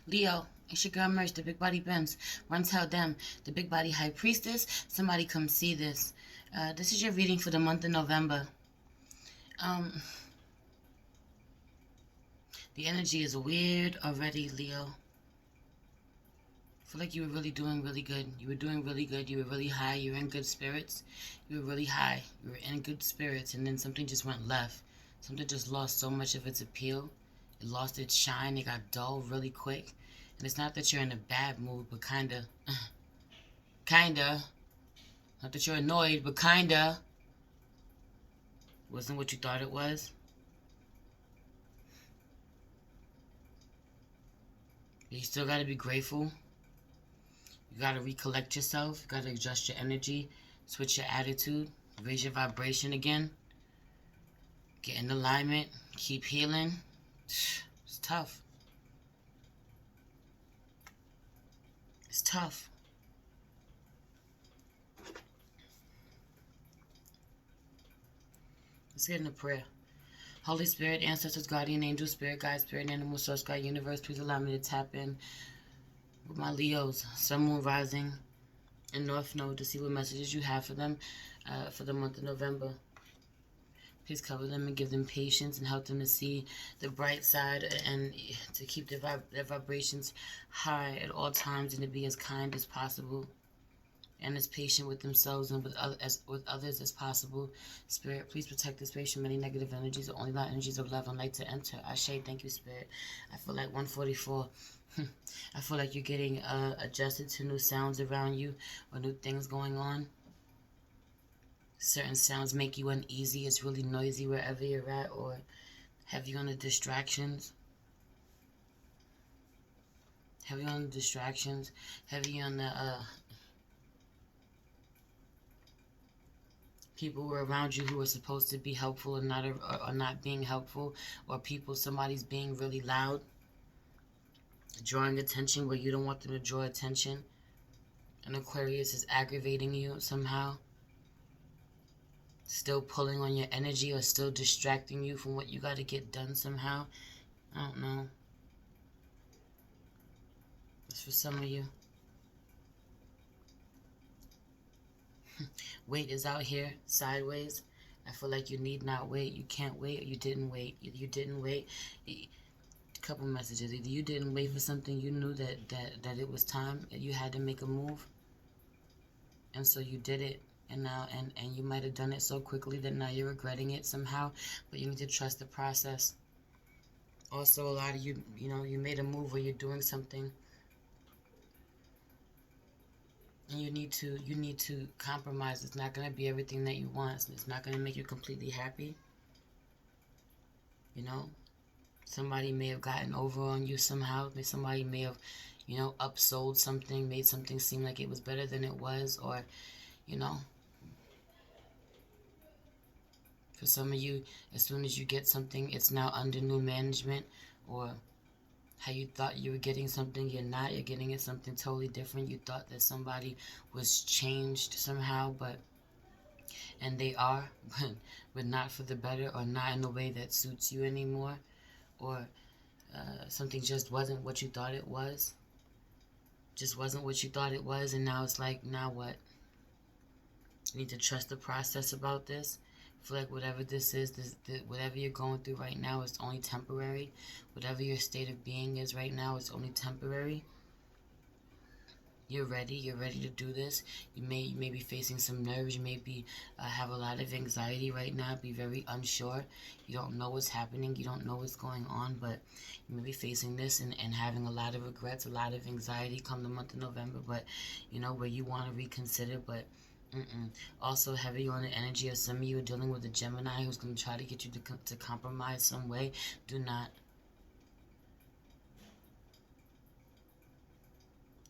Leo, it's your girl Merch, the Big Body Bims. Run tell them, the Big Body High Priestess. Somebody come see this. This is your reading for the month of November. The energy is weird already, Leo. I feel like you were really doing really good. You were doing really good. You were really high. You were in good spirits. You were really high. You were in good spirits, and then something just went left. Something just lost so much of its appeal. It lost its shine. It got dull really quick. And it's not that you're in a bad mood, but kinda. Kinda. Not that you're annoyed, but kinda. Wasn't what you thought it was. But you still gotta be grateful. You gotta recollect yourself. You gotta adjust your energy, switch your attitude, raise your vibration again. Get in alignment. Keep healing. It's tough. It's tough. Let's get into prayer. Holy Spirit, ancestors, guardian angel, spirit guide, spirit animal, source guide, universe, please allow me to tap in with my Leos, sun, moon, rising, and north node to see what messages you have for them for the month of November. Please cover them and give them patience and help them to see the bright side and to keep their vibrations high at all times and to be as kind as possible and as patient with themselves and with others as possible. Spirit, please protect this space from any negative energies or only allow energies of love and light to enter. Ashe, thank you, Spirit. I feel like 144. I feel like you're getting adjusted to new sounds around you or new things going on. Certain sounds make you uneasy. It's really noisy wherever you're at, or heavy on the distractions. Heavy on the distractions. Heavy on the people who are around you who are supposed to be helpful and are not being helpful, or somebody's being really loud, drawing attention where you don't want them to draw attention. And Aquarius is aggravating you somehow, still pulling on your energy or still distracting you from what you got to get done somehow. I don't know. It's for some of you. Weight is out here sideways. I feel like you need not wait. You can't wait, or you didn't wait. Either you didn't wait. A couple messages. Either you didn't wait for something, you knew that it was time, that you had to make a move, and so you did it. And now, and you might have done it so quickly that now you're regretting it somehow. But you need to trust the process. Also, a lot of you, you made a move where you're doing something, and you need to compromise. It's not going to be everything that you want. It's not going to make you completely happy. Somebody may have gotten over on you somehow. Somebody may have, upsold something, made something seem like it was better than it was, or, for some of you, as soon as you get something, it's now under new management, or how you thought you were getting something, you're not. You're getting it something totally different. You thought that somebody was changed somehow, and they are, but not for the better, or not in a way that suits you anymore, or something just wasn't what you thought it was. Just wasn't what you thought it was, and now it's like, now what? You need to trust the process about this. I feel like whatever this is, whatever you're going through right now is only temporary. Whatever your state of being is right now is only temporary. You're ready to do this. You may be facing some nerves. You may be have a lot of anxiety right now, be very unsure. You don't know what's happening. You don't know what's going on, but you may be facing this and having a lot of regrets, a lot of anxiety come the month of November, but where you want to reconsider, but also heavy on the energy of some of you are dealing with a Gemini who's going to try to get you to compromise some way. Do not.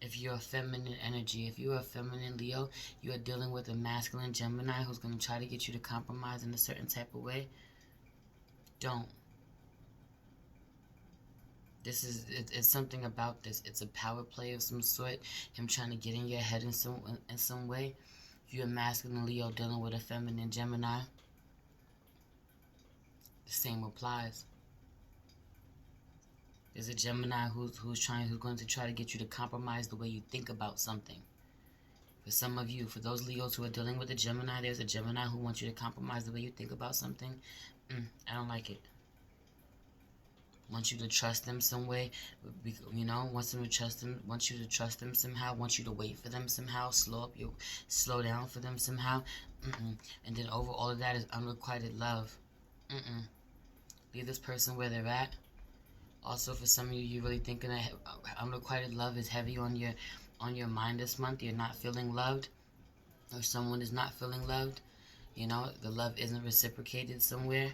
If you're a feminine energy, if you're a feminine Leo, you are dealing with a masculine Gemini who's going to try to get you to compromise in a certain type of way. Don't. It's something about this. It's a power play of some sort. Him trying to get in your head in some way. If you're a masculine Leo dealing with a feminine Gemini, the same applies. There's a Gemini who's going to try to get you to compromise the way you think about something. For some of you, for those Leos who are dealing with a Gemini, there's a Gemini who wants you to compromise the way you think about something. I don't like it. Wants you to trust them some way, wants you to trust them somehow, wants you to wait for them somehow, slow down for them somehow. And then over all of that is unrequited love. Leave this person where they're at. Also, for some of you, you're really thinking that unrequited love is heavy on your mind this month. You're not feeling loved, or someone is not feeling loved. The love isn't reciprocated somewhere.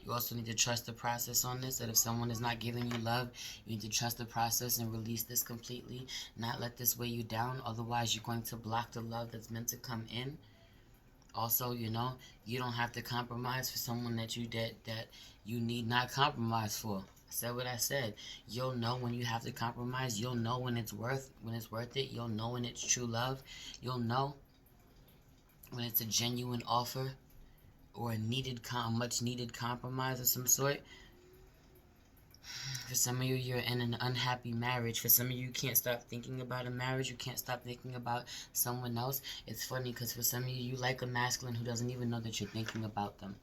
You also need to trust the process on this, that if someone is not giving you love, you need to trust the process and release this completely. Not let this weigh you down, otherwise you're going to block the love that's meant to come in. Also, you don't have to compromise for someone that you need not compromise for. I said what I said. You'll know when you have to compromise. You'll know when it's worth it. You'll know when it's true love. You'll know when it's a genuine offer, or a much needed compromise of some sort. For some of you, you're in an unhappy marriage. For some of you, you can't stop thinking about a marriage. You can't stop thinking about someone else. It's funny because for some of you, you like a masculine who doesn't even know that you're thinking about them.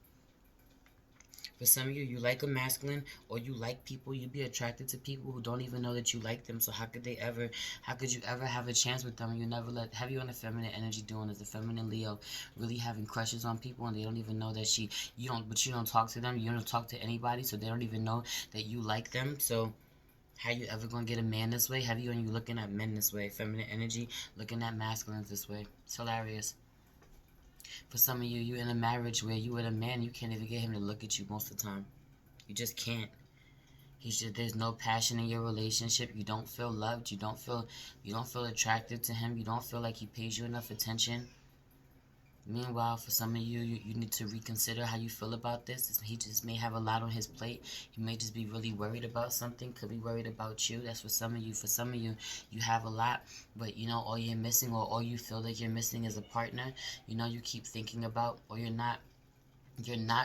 For some of you, you like a masculine, or you like people, you'd be attracted to people who don't even know that you like them. So how could you ever have a chance with them? You never have you on the feminine energy doing as a feminine Leo, really having crushes on people, and they don't even know that you don't talk to them, you don't talk to anybody, so they don't even know that you like them. So how you ever gonna get a man this way? Have you looking at men this way? Feminine energy looking at masculines this way. It's hilarious. For some of you, you're in a marriage where you with a man, you can't even get him to look at you most of the time. You just can't. There's no passion in your relationship. You don't feel loved. You don't feel attracted to him. You don't feel like he pays you enough attention. Meanwhile, for some of you, you need to reconsider how you feel about this. He just may have a lot on his plate. He may just be really worried about something. Could be worried about you. That's for some of you. For some of you, you have a lot, but all you're missing, or all you feel like you're missing, is a partner. You keep thinking about, or you're not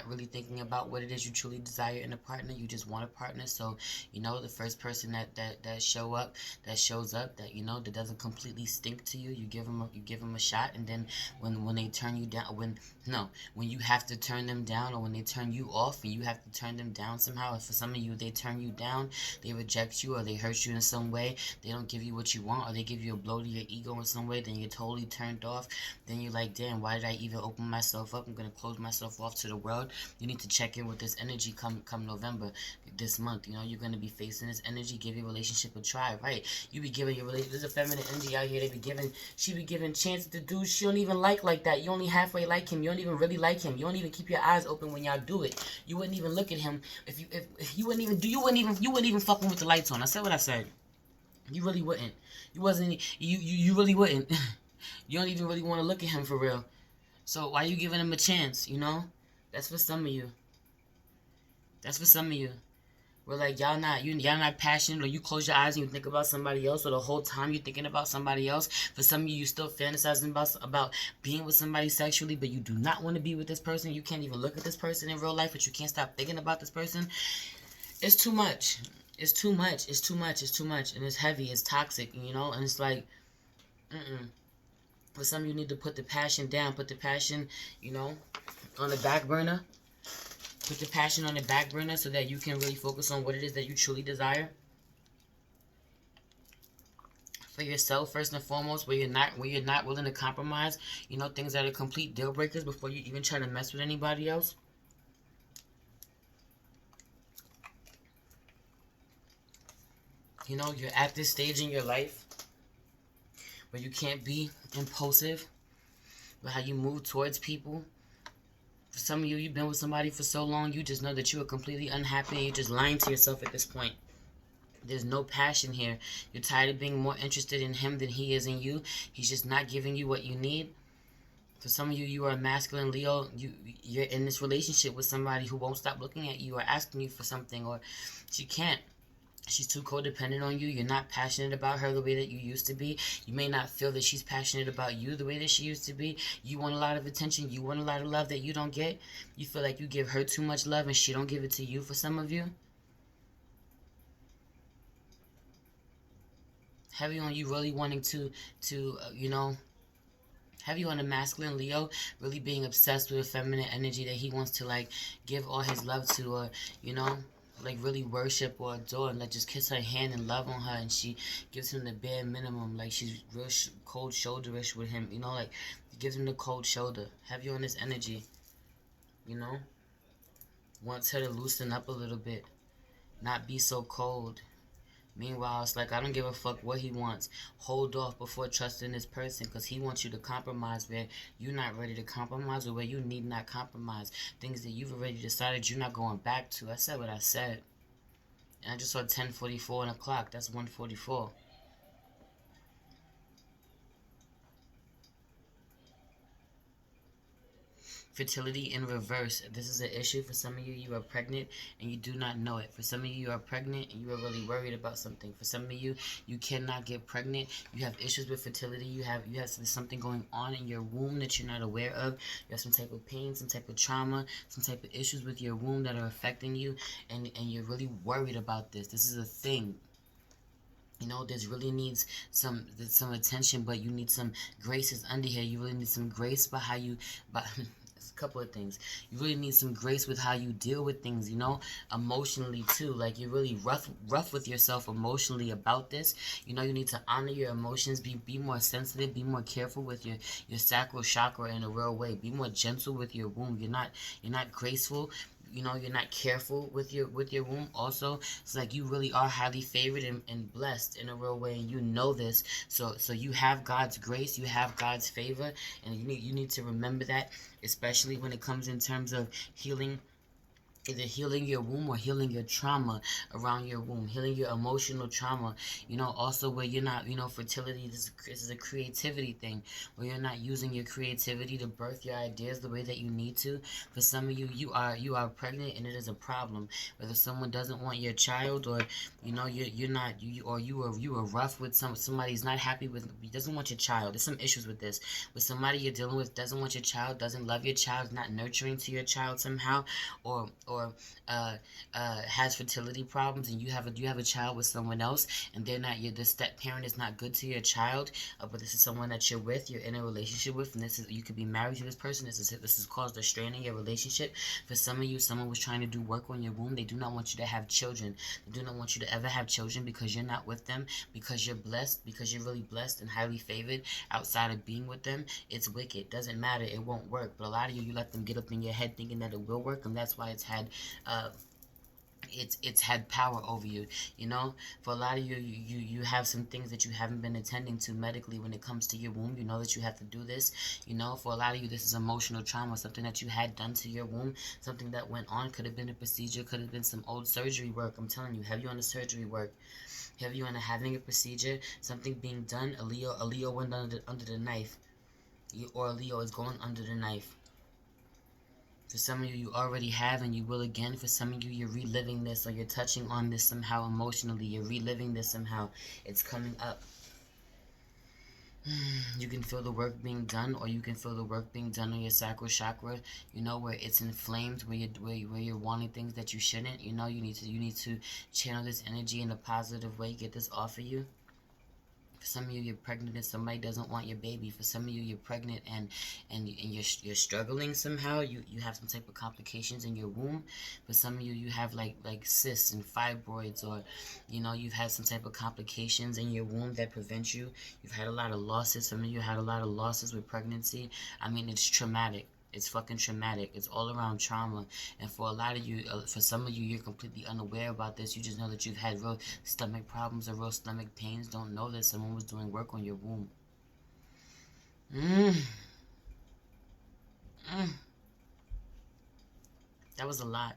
really thinking about what it is you truly desire in a partner. You just want a partner. So the first person that shows up that doesn't completely stink to you, you give them a shot. And then when they turn you down, when you have to turn them down, or when they turn you off and you have to turn them down somehow. If for some of you, they turn you down, they reject you, or they hurt you in some way, they don't give you what you want, or they give you a blow to your ego in some way, then you're totally turned off. Then you're like, damn, why did I even open myself up? I'm gonna close myself off to the world. You need to check in with this energy come November, this month. You're going to be facing this energy. Give your relationship a try, right? You be giving your relationship. There's a feminine energy out here. She be giving chances to dudes she don't even like that. You only halfway like him. You don't even really like him. You don't even keep your eyes open when y'all do it. You wouldn't even look at him if you wouldn't even fucking with the lights on. I said what I said. You really wouldn't. You really wouldn't. You don't even really want to look at him for real. So why you giving him a chance, That's for some of you. We're like, y'all not passionate, or you close your eyes and you think about somebody else, or the whole time you're thinking about somebody else. For some of you, you still fantasizing about being with somebody sexually, but you do not want to be with this person. You can't even look at this person in real life, but you can't stop thinking about this person. It's too much. It's too much. And it's heavy. It's toxic, and it's like, For some of you, need to put the passion down. Put the passion, on the back burner. Put the passion on the back burner so that you can really focus on what it is that you truly desire. For yourself, first and foremost, where you're not willing to compromise, things that are complete deal breakers before you even try to mess with anybody else. You're at this stage in your life where you can't be impulsive with how you move towards people. For some of you, you've been with somebody for so long, you just know that you are completely unhappy and you're just lying to yourself at this point. There's no passion here. You're tired of being more interested in him than he is in you. He's just not giving you what you need. For some of you, you are a masculine Leo. You're in this relationship with somebody who won't stop looking at you or asking you for something, or she can't. She's too codependent on you. You're not passionate about her the way that you used to be. You may not feel that she's passionate about you the way that she used to be. You want a lot of attention. You want a lot of love that you don't get. You feel like you give her too much love and she don't give it to you for some of you. Heavy on you really wanting to heavy on the masculine Leo, really being obsessed with a feminine energy that he wants to like give all his love to, or like really worship or adore, and like just kiss her hand and love on her, and she gives him the bare minimum. Like she's real cold shoulderish with him, like gives him the cold shoulder. Heavy on this energy, you know, wants her to loosen up a little bit, not be so cold. Meanwhile, it's like, I don't give a fuck what he wants. Hold off before trusting this person, because he wants you to compromise where you're not ready to compromise, or where you need not compromise. Things that you've already decided you're not going back to. I said what I said. And I just saw 10:44 on the clock. That's 1:44. Fertility in reverse. This is an issue for some of you. You are pregnant and you do not know it. For some of you, you are pregnant and you are really worried about something. For some of you, you cannot get pregnant. You have issues with fertility. You have something going on in your womb that you're not aware of. You have some type of pain, some type of trauma, some type of issues with your womb that are affecting you, and you're really worried about this. This is a thing. This really needs some attention, but you need some graces under here. You really need some grace by how you, a couple of things. You really need some grace with how you deal with things, emotionally too. Like, you're really rough with yourself emotionally about this. You need to honor your emotions, be more sensitive, be more careful with your sacral chakra in a real way. Be more gentle with your womb. You're not graceful. You're not careful with your womb. Also, it's like you really are highly favored and blessed in a real way, and this. So you have God's grace, you have God's favor, and you need to remember that, especially when it comes in terms of healing. Either healing your womb or healing your trauma around your womb, healing your emotional trauma. Also where you're not, fertility, this is a creativity thing, where you're not using your creativity to birth your ideas the way that you need to. For some of you, you are pregnant, and it is a problem. Whether someone doesn't want your child, or you're not, you are rough with somebody's not happy with, doesn't want your child. There's some issues with this. With somebody you're dealing with doesn't want your child, doesn't love your child, not nurturing to your child somehow, or has fertility problems, and you have a child with someone else, and they're not, the step parent is not good to your child, but this is someone that you're with, you're in a relationship with, and you could be married to this person. This has caused a strain in your relationship. For some of you, someone was trying to do work on your womb. They do not want you to have children. They do not want you to ever have children, because you're not with them, because you're blessed, because you're really blessed and highly favored outside of being with them. It's wicked. Doesn't matter. It won't work. But a lot of you let them get up in your head thinking that it will work, and that's why it's had it's had power over you. For a lot of you have some things that you haven't been attending to medically when it comes to your womb. That you have to do this. For a lot of you, this is emotional trauma, something that you had done to your womb, something that went on. Could have been a procedure, could have been some old surgery work. I'm telling you, have you on the surgery work, have you on having a procedure, something being done. A Leo went under the knife, or a Leo is going under the knife. For some of you, you already have, and you will again. For some of you, you're reliving this, or you're touching on this somehow emotionally. You're reliving this somehow. It's coming up. You can feel the work being done, or you can feel the work being done on your sacral chakra. Where it's inflamed, where you're wanting things that you shouldn't. You need to channel this energy in a positive way. Get this off of you. For some of you, you're pregnant and somebody doesn't want your baby. For some of you, you're pregnant and you're struggling somehow. You have some type of complications in your womb. For some of you, you have like cysts and fibroids, or you've had some type of complications in your womb that prevent you. You've had a lot of losses. Some of you had a lot of losses with pregnancy. I mean, it's traumatic. It's fucking traumatic. It's all around trauma. And for a lot of you, for some of you, you're completely unaware about this. You just know that you've had real stomach problems or real stomach pains. Don't know that someone was doing work on your womb. That was a lot.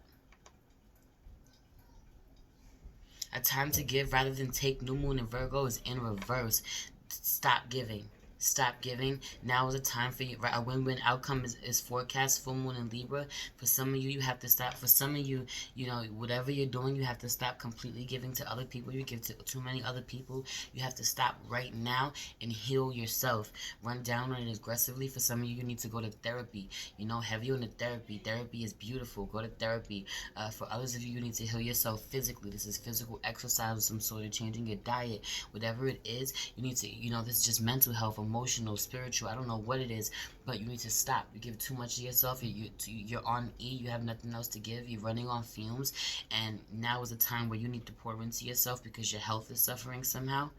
A time to give rather than take. New moon in Virgo is in reverse. Stop giving. Stop giving. Now is a time for you. Right, a win-win outcome is forecast. Full moon in Libra. For some of you, you have to stop. For some of you, you know, whatever you're doing, you have to stop completely giving to other people. You give to too many other people. You have to stop right now and heal yourself. Run down on it aggressively. For some of you, you need to go to therapy. You know, heavy on the therapy. Therapy is beautiful. Go to therapy. For others of you, you need to heal yourself physically. This is physical exercise of some sort, of changing your diet, whatever it is. You need to, you know, this is just mental health, emotional, spiritual. I don't know what it is, but you need to stop. You give too much of yourself. You're on E. You have nothing else to give. You're running on fumes, and now is a time where you need to pour into yourself because your health is suffering somehow.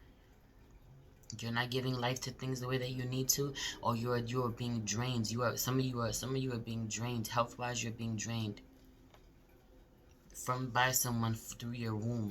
You're not giving life to things the way that you need to, or you're being drained. Some of you are being drained health wise. You're being drained from by someone through your womb.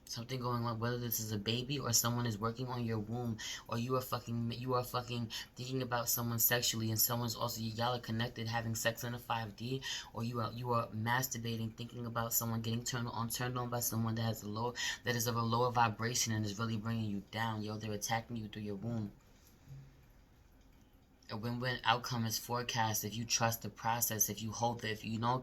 Something going on, whether this is a baby or someone is working on your womb, or you are fucking thinking about someone sexually, and someone's also, y'all are connected having sex in a 5D, or you are masturbating thinking about someone, getting turned on by someone that is of a lower vibration and is really bringing you down. Yo, they're attacking you through your womb. A win-win outcome is forecast if you trust the process, if you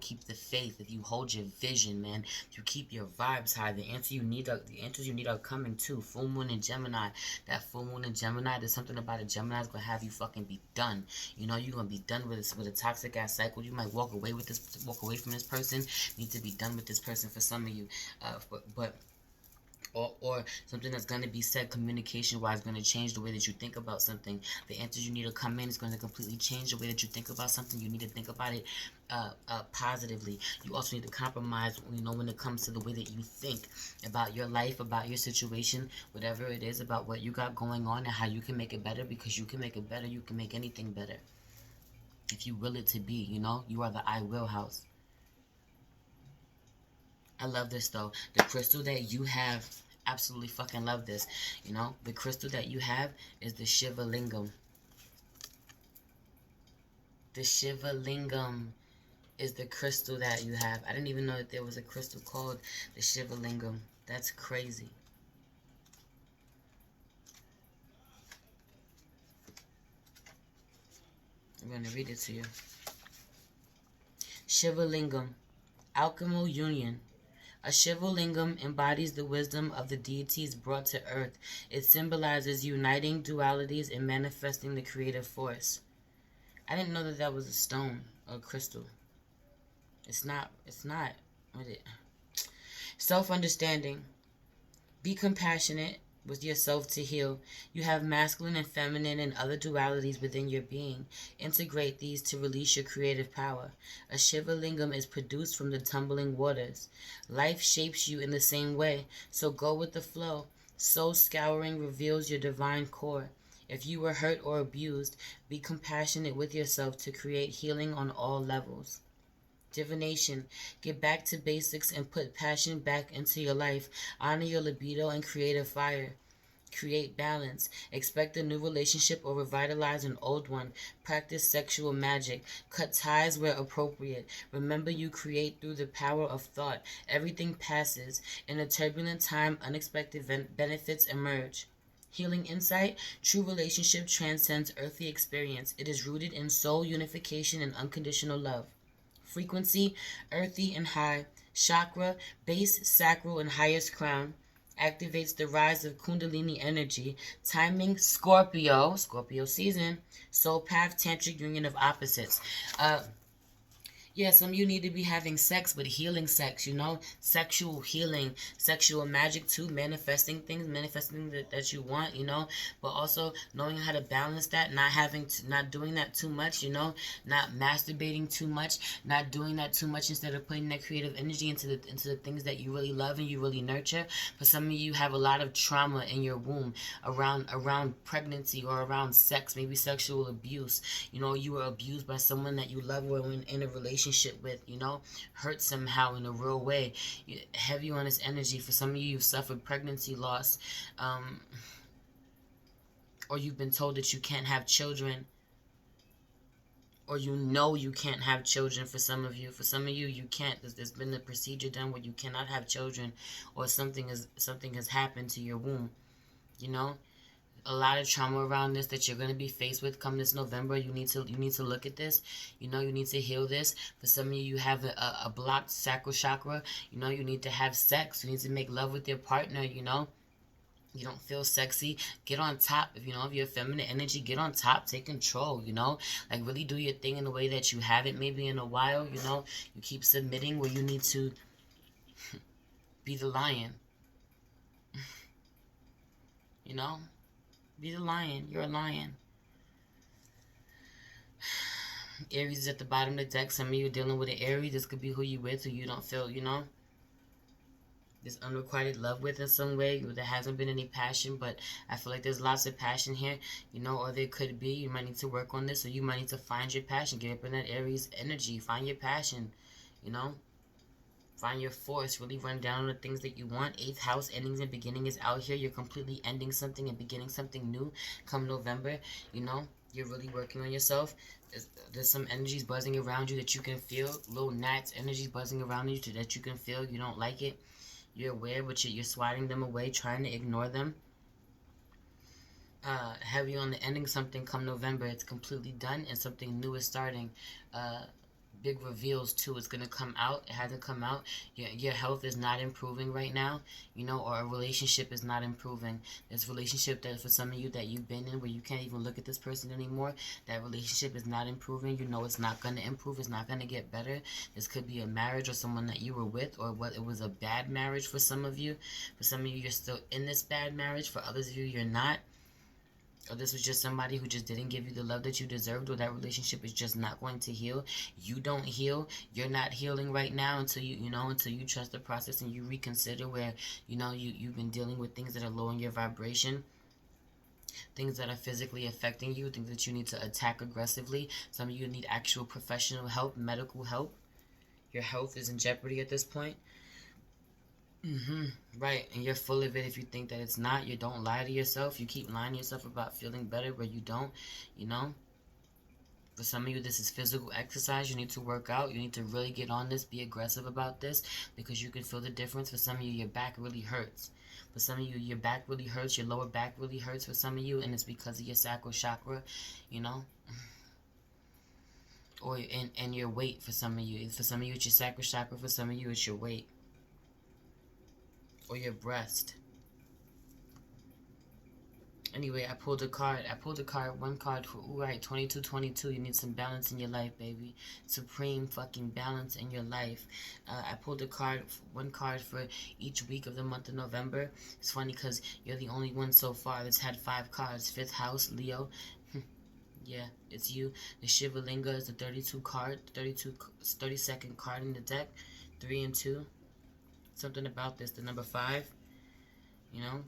keep the faith, if you hold your vision, man, if you keep your vibes high. The answers you need are coming too. Full moon in Gemini. That full moon in Gemini, there's something about a Gemini that's gonna have you fucking be done. You know, you're gonna be done with a toxic ass cycle. You might walk away from this person. Need to be done with this person for some of you. But or something that's going to be said communication wise, going to change the way that you think about something. The answers you need to come in is going to completely change the way that you think about something. You need to think about it positively. You also need to compromise, you know, when it comes to the way that you think about your life, about your situation, whatever it is, about what you got going on and how you can make it better, because you can make it better. You can make anything better if you will it to be. You know, you are the I will house. I love this though. The crystal that you have, absolutely fucking love this. You know, the crystal that you have is the Shiva Lingam. The Shiva Lingam is the crystal that you have. I didn't even know that there was a crystal called the Shiva Lingam. That's crazy. I'm going to read it to you. Shiva Lingam, alchemical union. A Shiva Lingam embodies the wisdom of the deities brought to earth. It symbolizes uniting dualities and manifesting the creative force. I didn't know that was a stone or a crystal. It's not. What it? Self-understanding. Be compassionate with yourself to heal. You have masculine and feminine and other dualities within your being. Integrate these to release your creative power. A Shiva Lingam is produced from the tumbling waters. Life shapes you in the same way, so go with the flow. Soul scouring reveals your divine core. If you were hurt or abused, be compassionate with yourself to create healing on all levels. Divination. Get back to basics and put passion back into your life. Honor your libido and creative fire. Create balance. Expect a new relationship or revitalize an old one. Practice sexual magic. Cut ties where appropriate. Remember, you create through the power of thought. Everything passes. In a turbulent time, unexpected benefits emerge. Healing insight. True relationship transcends earthly experience. It is rooted in soul unification and unconditional love. Frequency, earthy and high. Chakra, base, sacral, and highest crown. Activates the rise of Kundalini energy. Timing, Scorpio season. Soul path, tantric union of opposites. Yeah, some of you need to be having sex, but healing sex, you know? Sexual healing, sexual magic too, manifesting things, manifesting that you want, you know? But also knowing how to balance that, not doing that too much, you know? Not masturbating too much, not doing that too much, instead of putting that creative energy into the things that you really love and you really nurture. But some of you have a lot of trauma in your womb around pregnancy or around sex, maybe sexual abuse. You know, you were abused by someone that you love or in a relationship with, you know, hurt somehow in a real way. Heavy on this energy. For some of you, you've suffered pregnancy loss, or you've been told that you can't have children, or you know you can't have children. For some of you, you can't. There's been a procedure done where you cannot have children, or something has happened to your womb, you know. a lot of trauma around this that you're going to be faced with come this November. You need to look at this. You know, you need to heal this. For some of you, you have a blocked sacral chakra. You know, you need to have sex. You need to make love with your partner. You know, you don't feel sexy, get on top. If you know, if you're feminine energy, get on top, take control. You know, like really do your thing in the way that you haven't maybe in a while. You know, you keep submitting where you need to be the lion. You know, be the lion. You're a lion. Aries is at the bottom of the deck. Some of you are dealing with an Aries. This could be who you with, who you don't feel, you know, this unrequited love with in some way. There hasn't been any passion, but I feel like there's lots of passion here, you know, or there could be. You might need to work on this, or you might need to find your passion. Get up in that Aries energy. Find your passion, you know. Find your force. Really run down on the things that you want. 8th house, endings and beginning is out here. You're completely ending something and beginning something new come November, you know. You're really working on yourself. There's some energies buzzing around you that you can feel. Little gnats, energies buzzing around you that you can feel. You don't like it. You're aware, but you're swatting them away, trying to ignore them. Heavy on the ending something come November. It's completely done and something new is starting. Big reveals too. It's gonna come out. It hasn't come out. Your health is not improving right now, you know, or a relationship is not improving. This relationship that for some of you that you've been in where you can't even look at this person anymore, that relationship is not improving. You know it's not gonna improve. It's not gonna get better. This could be a marriage or someone that you were with, or what it was a bad marriage for some of you. For some of you, you're still in this bad marriage. For others of you, you're not. Or this was just somebody who just didn't give you the love that you deserved, or that relationship is just not going to heal. You don't heal. You're not healing right now until until you trust the process and you reconsider where, you've been dealing with things that are lowering your vibration, things that are physically affecting you, things that you need to attack aggressively. Some of you need actual professional help, medical help. Your health is in jeopardy at this point. Right, and you're full of it if you think that it's not. You don't lie to yourself. You keep lying to yourself about feeling better where you don't, you know. For some of you, this is physical exercise. You need to work out. You need to really get on this, be aggressive about this, because you can feel the difference. For some of you, your back really hurts. For some of you, your back really hurts. Your lower back really hurts for some of you, and it's because of your sacral chakra, you know. Or and your weight for some of you. For some of you, it's your sacral chakra. For some of you, it's your weight. Or your breast. Anyway, I pulled a card. One card for, right, 2222. You need some balance in your life, baby. Supreme fucking balance in your life. I pulled one card for each week of the month of November. It's funny because you're the only one so far that's had 5 cards. 5th house, Leo. Yeah, it's you. The Shivalinga is the 32nd card in the deck. 3 and 2. Something about this. The number 5.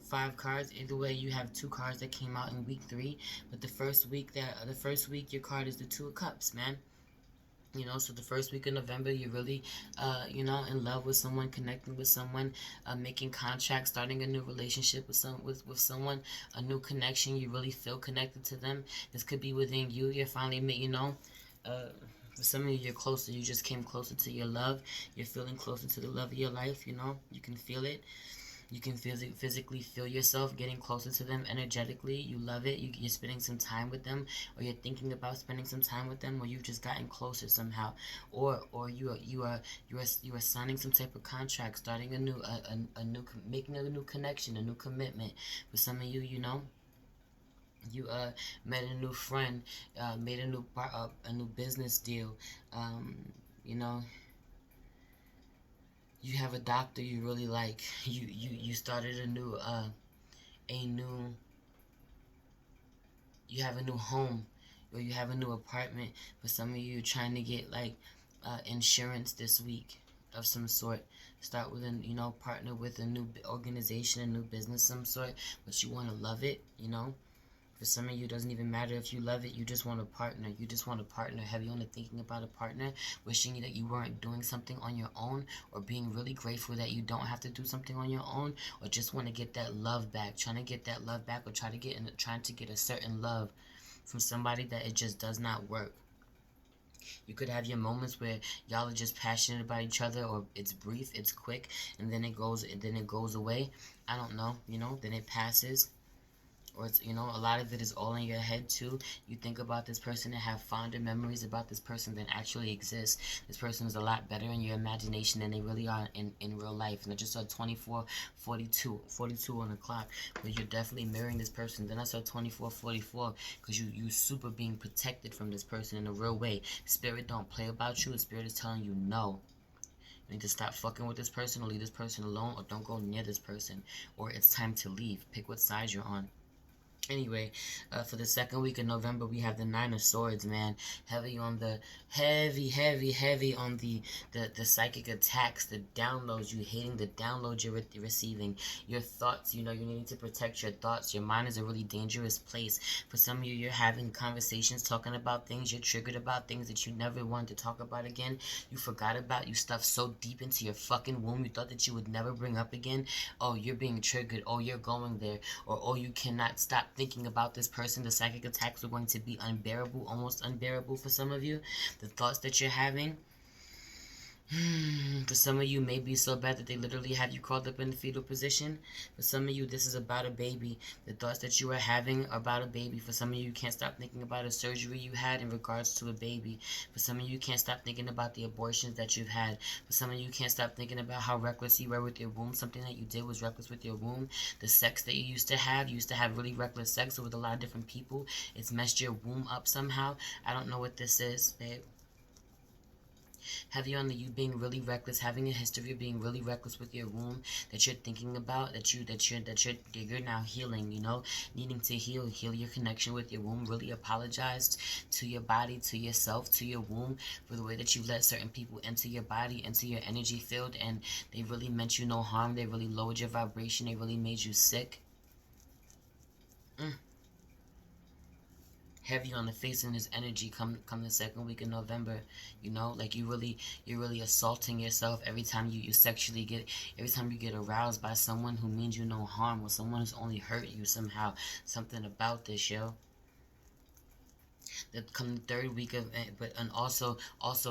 5 cards. Either way, you have 2 cards that came out in week 3. But the first week your card is the 2 of Cups, man. So the first week of November, you're really, in love with someone, connecting with someone, making contracts, starting a new relationship with someone, a new connection. You really feel connected to them. This could be within you. You're finally, for some of you, you're closer. You just came closer to your love. You're feeling closer to the love of your life. You can feel it. You can physically feel yourself getting closer to them energetically. You love it. You're spending some time with them, or you're thinking about spending some time with them, or you've just gotten closer somehow, or you are signing some type of contract, starting making a new connection, a new commitment. For some of you, you met a new friend, made a new business deal, you have a doctor you really like. You started you have a new home, or you have a new apartment. For some of you, you're trying to get insurance this week of some sort. Start with partner with a new organization, a new business, some sort. But you want to love it. For some of you, it doesn't even matter if you love it. You just want a partner. You just want a partner. Have you only thinking about a partner, wishing that you weren't doing something on your own, or being really grateful that you don't have to do something on your own, or just want to get that love back, trying to get that love back, or trying to get a certain love from somebody that it just does not work. You could have your moments where y'all are just passionate about each other, or it's brief, it's quick, and then it goes away. I don't know, then it passes. or it's, you know, a lot of it is all in your head too. You think about this person and have fonder memories about this person than actually exists. This person is a lot better in your imagination than they really are in real life. And I just saw 24 42 on the clock, but you're definitely mirroring this person. Then I saw 24 44 because you super being protected from this person in a real way. Spirit don't play about you. The spirit is telling you no. You need to stop fucking with this person, or leave this person alone, or don't go near this person, or it's time to leave. Pick what side you're on. Anyway, for the second week of November, we have the Nine of Swords, man. Heavy on the heavy on the psychic attacks, the downloads. You hating the downloads you're receiving. Your thoughts, you know, you need to protect your thoughts. Your mind is a really dangerous place. For some of you, you're having conversations, talking about things. You're triggered about things that you never wanted to talk about again. You forgot about. You stuffed so deep into your fucking womb. You thought that you would never bring up again. Oh, you're being triggered. Oh, you're going there. Or oh, you cannot stop thinking about this person. The psychic attacks are going to be unbearable, almost unbearable for some of you. The thoughts that you're having, for some of you, may be so bad that they literally have you crawled up in the fetal position. For some of you, this is about a baby. The thoughts that you are having are about a baby. For some of you, you can't stop thinking about a surgery you had in regards to a baby. For some of you, you can't stop thinking about the abortions that you've had. For some of you, you can't stop thinking about how reckless you were with your womb. Something that you did was reckless with your womb. The sex that you used to have really reckless sex with a lot of different people. It's messed your womb up somehow. I don't know what this is, babe. Heavy on the you being really reckless, having a history of being really reckless with your womb that you're thinking about, that you're now healing, you know, needing to heal your connection with your womb. Really apologize to your body, to yourself, to your womb for the way that you let certain people into your body, into your energy field, and they really meant you no harm. They really lowered your vibration. They really made you sick. Mm. Heavy on the face and his energy come the second week of November. You know, like you're really assaulting yourself every time you sexually get, every time you get aroused by someone who means you no harm, or someone who's only hurt you somehow. Something about this, yo. That come the third week of, but and also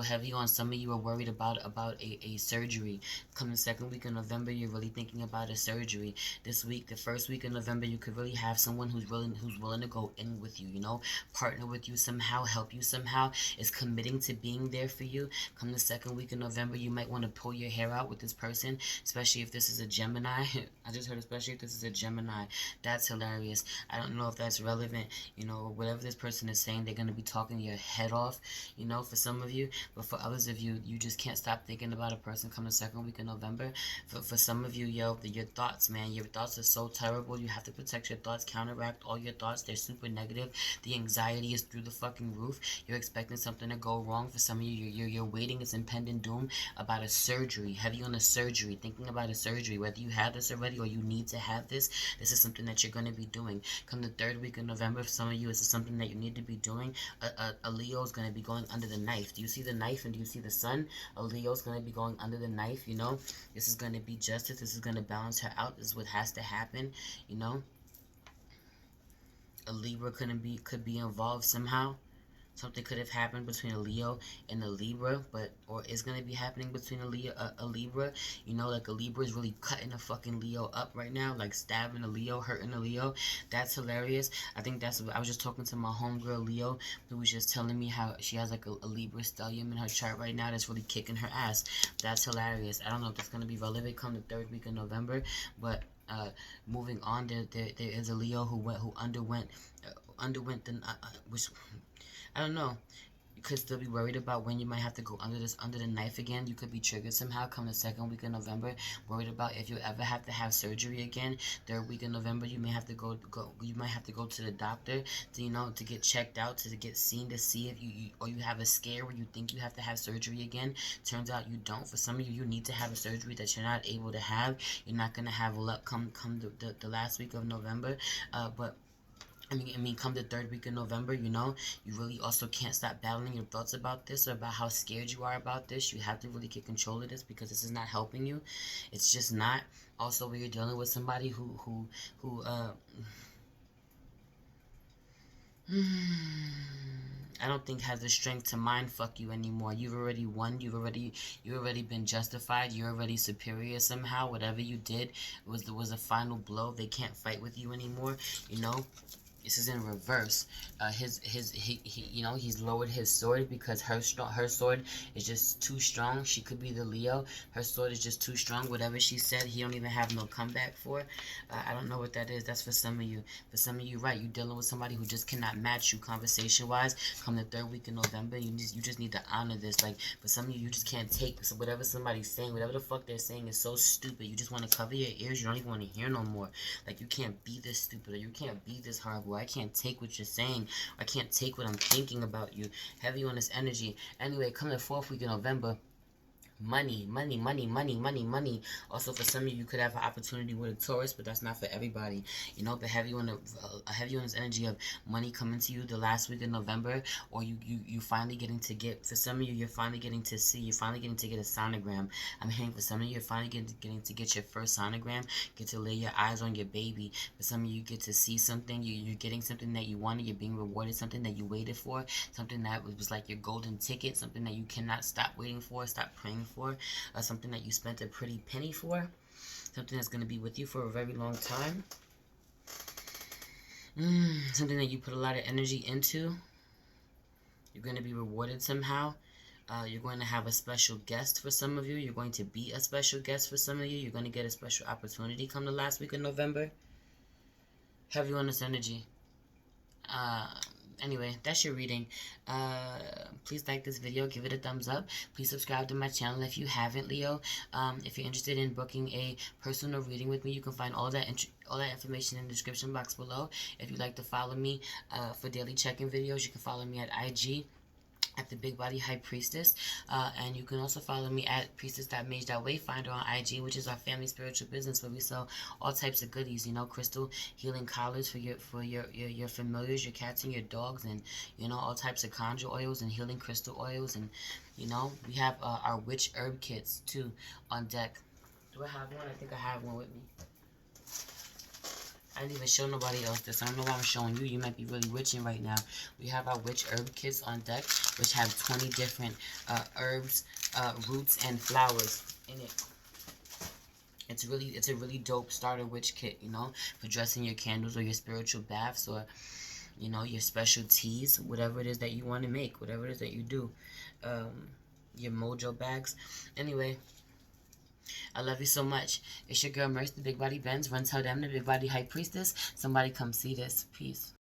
heavy on some of you are worried about a surgery. Come the second week of November, you're really thinking about a surgery. This week, the first week of November, you could really have someone who's willing to go in with you, you know, partner with you somehow, help you somehow, is committing to being there for you. Come the second week of November, you might want to pull your hair out with this person, especially if this is a Gemini. I just heard, especially if this is a Gemini. That's hilarious. I don't know if that's relevant, you know, whatever this person is saying, they're going to be talking your head off, you know, for some of you. But for others of you, you just can't stop thinking about a person come the second week of November. For some of you, yo, your thoughts, man, your thoughts are so terrible. You have to protect your thoughts, counteract all your thoughts. They're super negative. The anxiety is through the fucking roof. You're expecting something to go wrong. For some of you, you're waiting. It's impending doom about a surgery. Heavy on a surgery, thinking about a surgery, whether you have this already or you need to have this. This is something that you're going to be doing. Come the third week of November, for some of you, this is something that you need to be doing. A Leo is going to be going under the knife. Do you see the knife and do you see the sun? A Leo is going to be going under the knife, you know. This is going to be justice. This is going to balance her out. This is what has to happen, you know. A Libra could be involved somehow. Something could have happened between a Leo and a Libra, but or is gonna be happening between a Libra. You know, like a Libra is really cutting a fucking Leo up right now, like stabbing a Leo, hurting a Leo. That's hilarious. I think that's. I was just talking to my homegirl Leo, who was just telling me how she has like a Libra stellium in her chart right now that's really kicking her ass. That's hilarious. I don't know if that's gonna be relevant come the third week of November, but moving on, there is a Leo who underwent the which I don't know. You could still be worried about when you might have to go under the knife again. You could be triggered somehow come the second week of November. Worried about if you ever have to have surgery again. Third week of November, you may have to go. You might have to go to the doctor to, you know, to get checked out, to get seen, to see if you or you have a scare where you think you have to have surgery again. Turns out you don't. For some of you, you need to have a surgery that you're not able to have. You're not gonna have luck come the last week of November. But come the third week of November, you know, you really also can't stop battling your thoughts about this or about how scared you are about this. You have to really get control of this because this is not helping you. It's just not. Also, when you're dealing with somebody who I don't think has the strength to mind fuck you anymore. You've already won. You've already been justified. You're already superior somehow. Whatever you did was a final blow. They can't fight with you anymore. You know, this is in reverse. He he's lowered his sword because her sword is just too strong. She could be the Leo. Her sword is just too strong. Whatever she said, he don't even have no comeback for. I don't know what that is. That's for some of you. For some of you, right? You dealing with somebody who just cannot match you conversation wise. Come the third week in November, you just need to honor this. Like for some of you, you just can't take whatever somebody's saying. Whatever the fuck they're saying is so stupid. You just want to cover your ears. You don't even want to hear no more. Like you can't be this stupid or you can't be this horrible. I can't take what you're saying. I can't take what I'm thinking about you. Heavy on this energy. Anyway, come the fourth week in November. Money, money, money, money, money, money. Also, for some of you, you could have an opportunity with a Taurus, but that's not for everybody. You know, but heavy on this energy of money coming to you the last week of November, or you finally getting to get. For some of you, you're finally getting to see. You're finally getting to get a sonogram. I'm hearing for some of you, you're finally getting to get your first sonogram. Get to lay your eyes on your baby. For some of you, you get to see something. You're getting something that you wanted. You're being rewarded. Something that you waited for. Something that was like your golden ticket. Something that you cannot stop waiting for. Stop praying for, something that you spent a pretty penny for, something that's going to be with you for a very long time, something that you put a lot of energy into. You're going to be rewarded somehow. You're going to have a special guest for some of you. You're going to be a special guest for some of you. You're going to get a special opportunity come the last week of November. Heavy on this energy. Anyway, that's your reading. Please like this video, give it a thumbs up. Please subscribe to my channel if you haven't, Leo. If you're interested in booking a personal reading with me, you can find all that information in the description box below. If you'd like to follow me for daily check-in videos, you can follow me at IG at the Big Body High Priestess, and you can also follow me at priestess.mage.wayfinder on IG, which is our family spiritual business where we sell all types of goodies, you know, crystal healing collars for your familiars, your cats and your dogs, and you know, all types of conjure oils and healing crystal oils, and you know, we have our witch herb kits too on deck. Do I have one? I think I have one with me. I didn't even show nobody else this. I don't know why I'm showing you. You might be really witching right now. We have our witch herb kits on deck, which have 20 different herbs, roots, and flowers in it. It's a really dope starter witch kit, you know, for dressing your candles or your spiritual baths or, you know, your special teas, whatever it is that you want to make, whatever it is that you do. Your mojo bags. Anyway, I love you so much. It's your girl Merce, the Big Body Benz. Run tell them, the Big Body High Priestess. Somebody come see this. Peace.